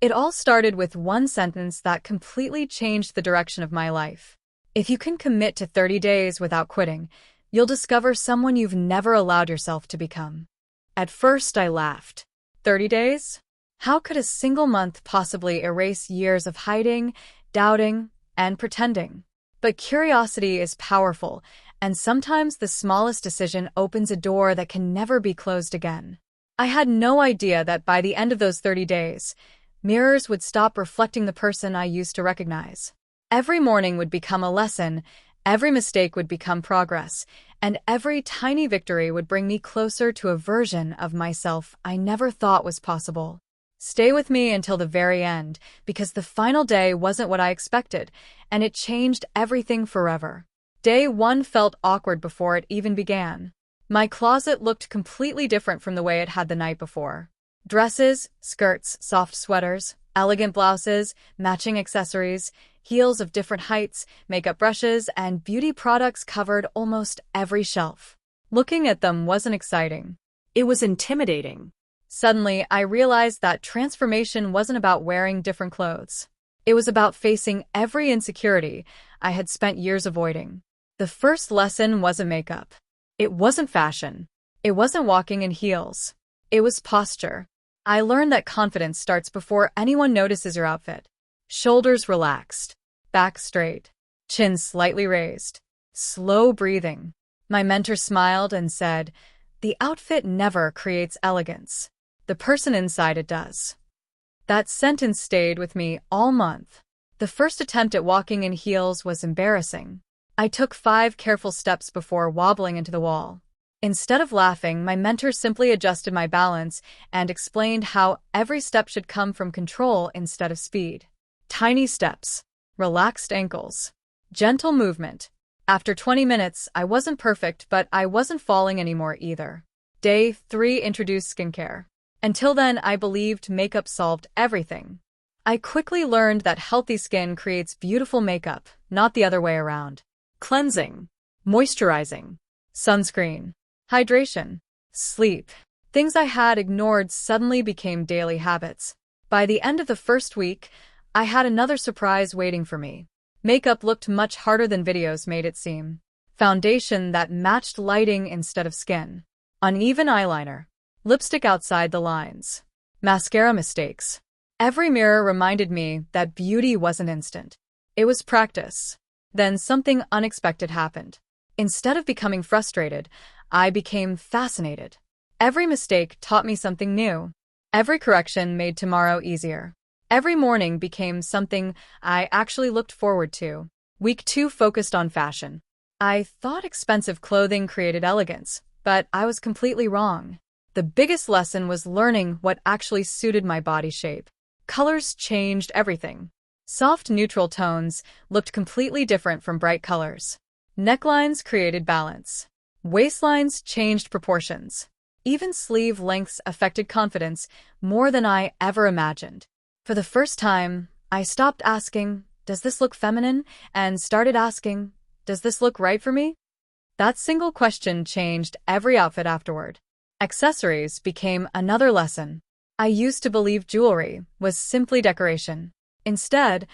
It all started with one sentence that completely changed the direction of my life. If you can commit to 30 days without quitting, you'll discover someone you've never allowed yourself to become. At first, I laughed. 30 days? How could a single month possibly erase years of hiding, doubting, and pretending? But curiosity is powerful, and sometimes the smallest decision opens a door that can never be closed again. I had no idea that by the end of those 30 days, mirrors would stop reflecting the person I used to recognize. Every morning would become a lesson, every mistake would become progress, and every tiny victory would bring me closer to a version of myself I never thought was possible. Stay with me until the very end, because the final day wasn't what I expected, and it changed everything forever. Day 1 felt awkward before it even began. My closet looked completely different from the way it had the night before. Dresses, skirts, soft sweaters, elegant blouses, matching accessories, heels of different heights, makeup brushes, and beauty products covered almost every shelf. Looking at them wasn't exciting. It was intimidating. Suddenly, I realized that transformation wasn't about wearing different clothes. It was about facing every insecurity I had spent years avoiding. The first lesson wasn't makeup. It wasn't fashion. It wasn't walking in heels. It was posture. I learned that confidence starts before anyone notices your outfit. Shoulders relaxed, back straight, chin slightly raised, slow breathing. My mentor smiled and said, "The outfit never creates elegance. The person inside it does." That sentence stayed with me all month. The first attempt at walking in heels was embarrassing. I took 5 careful steps before wobbling into the wall. Instead of laughing, my mentor simply adjusted my balance and explained how every step should come from control instead of speed. Tiny steps, relaxed ankles, gentle movement. After 20 minutes, I wasn't perfect, but I wasn't falling anymore either. Day 3 introduced skincare. Until then, I believed makeup solved everything. I quickly learned that healthy skin creates beautiful makeup, not the other way around. Cleansing, moisturizing, sunscreen, hydration, sleep. Things I had ignored suddenly became daily habits. By the end of the first week, I had another surprise waiting for me. Makeup looked much harder than videos made it seem. Foundation that matched lighting instead of skin. Uneven eyeliner. Lipstick outside the lines. Mascara mistakes. Every mirror reminded me that beauty wasn't instant. It was practice. Then something unexpected happened. Instead of becoming frustrated, I became fascinated. Every mistake taught me something new. Every correction made tomorrow easier. Every morning became something I actually looked forward to. Week 2 focused on fashion. I thought expensive clothing created elegance, but I was completely wrong. The biggest lesson was learning what actually suited my body shape. Colors changed everything. Soft neutral tones looked completely different from bright colors. Necklines created balance. Waistlines changed proportions. Even sleeve lengths affected confidence more than I ever imagined. For the first time, I stopped asking, "Does this look feminine?" and started asking, "Does this look right for me?" That single question changed every outfit afterward. Accessories became another lesson. I used to believe jewelry was simply decoration. Instead,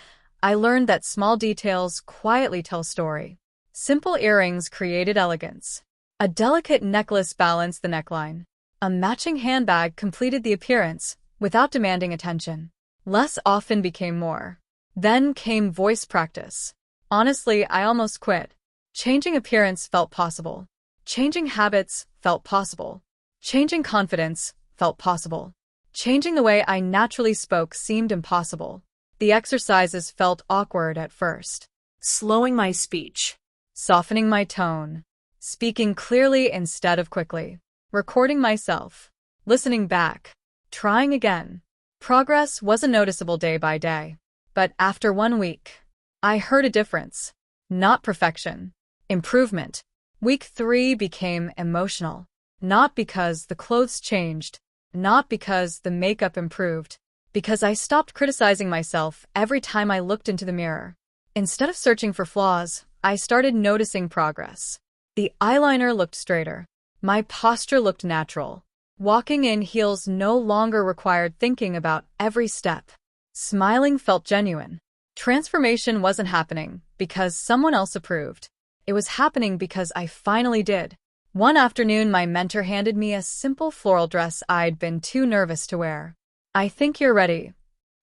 I learned that small details quietly tell story. Simple earrings created elegance. A delicate necklace balanced the neckline. A matching handbag completed the appearance without demanding attention. Less often became more. Then came voice practice. Honestly, I almost quit. Changing appearance felt possible. Changing habits felt possible. Changing confidence felt possible. Changing the way I naturally spoke seemed impossible. The exercises felt awkward at first. Slowing my speech. Softening my tone. Speaking clearly instead of quickly. Recording myself. Listening back. Trying again. Progress wasn't noticeable day by day. But after 1 week, I heard a difference. Not perfection. Improvement. Week 3 became emotional. Not because the clothes changed. Not because the makeup improved. Because I stopped criticizing myself every time I looked into the mirror. Instead of searching for flaws, I started noticing progress. The eyeliner looked straighter. My posture looked natural. Walking in heels no longer required thinking about every step. Smiling felt genuine. Transformation wasn't happening because someone else approved. It was happening because I finally did. One afternoon, my mentor handed me a simple floral dress I'd been too nervous to wear. "I think you're ready."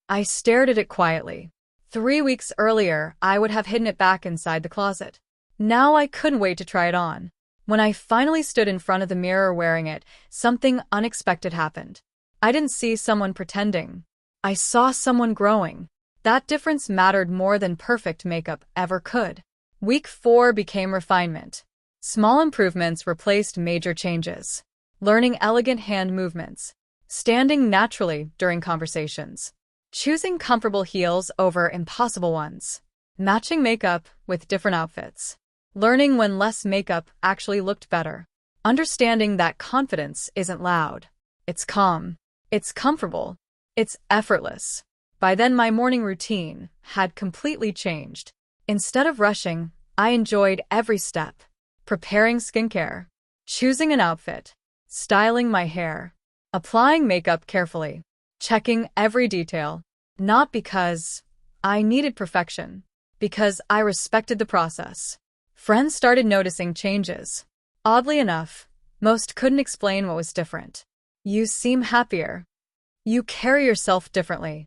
I stared at it quietly. 3 weeks earlier, I would have hidden it back inside the closet. Now I couldn't wait to try it on. When I finally stood in front of the mirror wearing it, something unexpected happened. I didn't see someone pretending. I saw someone growing. That difference mattered more than perfect makeup ever could. Week 4 became refinement. Small improvements replaced major changes. Learning elegant hand movements. Standing naturally during conversations. Choosing comfortable heels over impossible ones. Matching makeup with different outfits. Learning when less makeup actually looked better. Understanding that confidence isn't loud. It's calm. It's comfortable. It's effortless. By then, my morning routine had completely changed. Instead of rushing, I enjoyed every step. Preparing skincare, choosing an outfit, styling my hair, applying makeup carefully, checking every detail, not because I needed perfection, because I respected the process. Friends started noticing changes. Oddly enough, most couldn't explain what was different. "You seem happier. You carry yourself differently.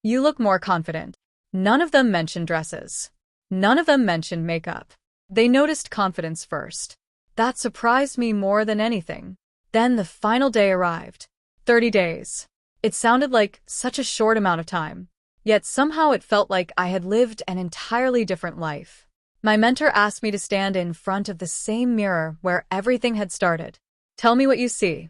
You look more confident." None of them mentioned dresses. None of them mentioned makeup. They noticed confidence first. That surprised me more than anything. Then the final day arrived. 30 days. It sounded like such a short amount of time. Yet somehow it felt like I had lived an entirely different life. My mentor asked me to stand in front of the same mirror where everything had started. "Tell me what you see."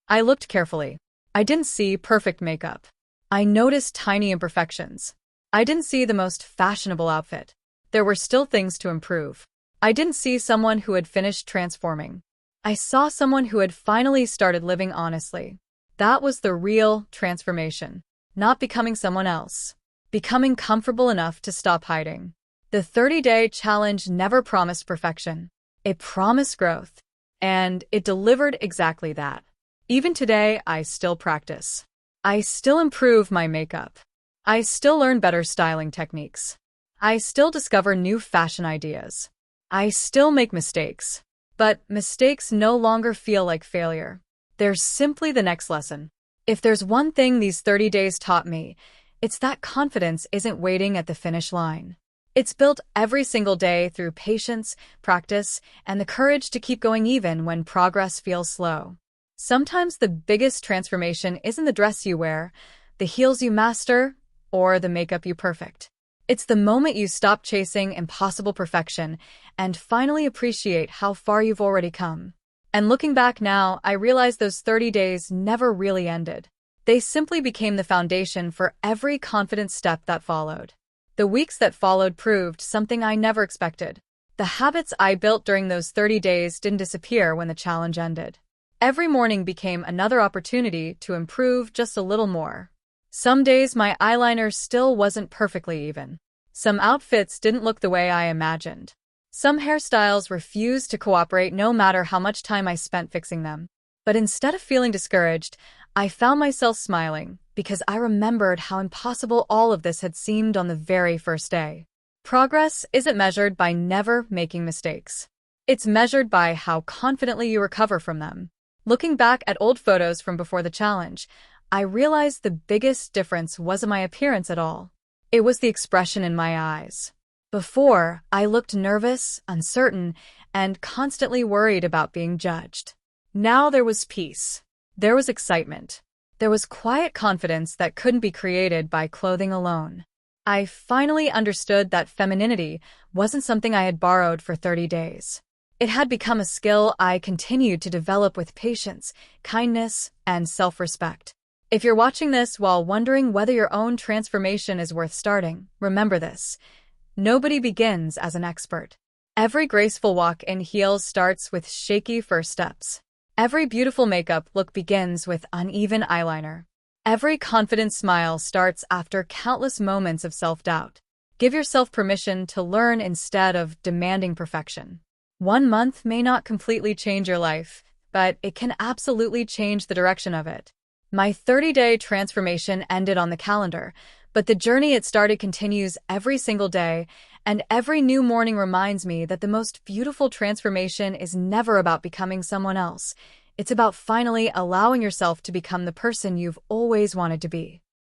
I looked carefully. I didn't see perfect makeup. I noticed tiny imperfections. I didn't see the most fashionable outfit. There were still things to improve. I didn't see someone who had finished transforming. I saw someone who had finally started living honestly. That was the real transformation. Not becoming someone else. Becoming comfortable enough to stop hiding. The 30-day challenge never promised perfection. It promised growth. And it delivered exactly that. Even today, I still practice. I still improve my makeup. I still learn better styling techniques. I still discover new fashion ideas. I still make mistakes. But mistakes no longer feel like failure. They're simply the next lesson. If there's one thing these 30 days taught me, it's that confidence isn't waiting at the finish line. It's built every single day through patience, practice, and the courage to keep going even when progress feels slow. Sometimes the biggest transformation isn't the dress you wear, the heels you master, or the makeup you perfect. It's the moment you stop chasing impossible perfection and finally appreciate how far you've already come. And looking back now, I realize those 30 days never really ended. They simply became the foundation for every confident step that followed. The weeks that followed proved something I never expected. The habits I built during those 30 days didn't disappear when the challenge ended. Every morning became another opportunity to improve just a little more. Some days my eyeliner still wasn't perfectly even. Some outfits didn't look the way I imagined. Some hairstyles refused to cooperate no matter how much time I spent fixing them. But instead of feeling discouraged, I found myself smiling because I remembered how impossible all of this had seemed on the very first day. Progress isn't measured by never making mistakes. It's measured by how confidently you recover from them. Looking back at old photos from before the challenge, I realized the biggest difference wasn't my appearance at all. It was the expression in my eyes. Before, I looked nervous, uncertain, and constantly worried about being judged. Now there was peace. There was excitement. There was quiet confidence that couldn't be created by clothing alone. I finally understood that femininity wasn't something I had borrowed for 30 days. It had become a skill I continued to develop with patience, kindness, and self-respect. If you're watching this while wondering whether your own transformation is worth starting, remember this. Nobody begins as an expert. Every graceful walk in heels starts with shaky first steps. Every beautiful makeup look begins with uneven eyeliner. Every confident smile starts after countless moments of self-doubt. Give yourself permission to learn instead of demanding perfection. 1 month may not completely change your life, but it can absolutely change the direction of it. My 30-day transformation ended on the calendar, But the journey it started continues every single day, and every new morning reminds me that the most beautiful transformation is never about becoming someone else. It's about finally allowing yourself to become the person you've always wanted to be.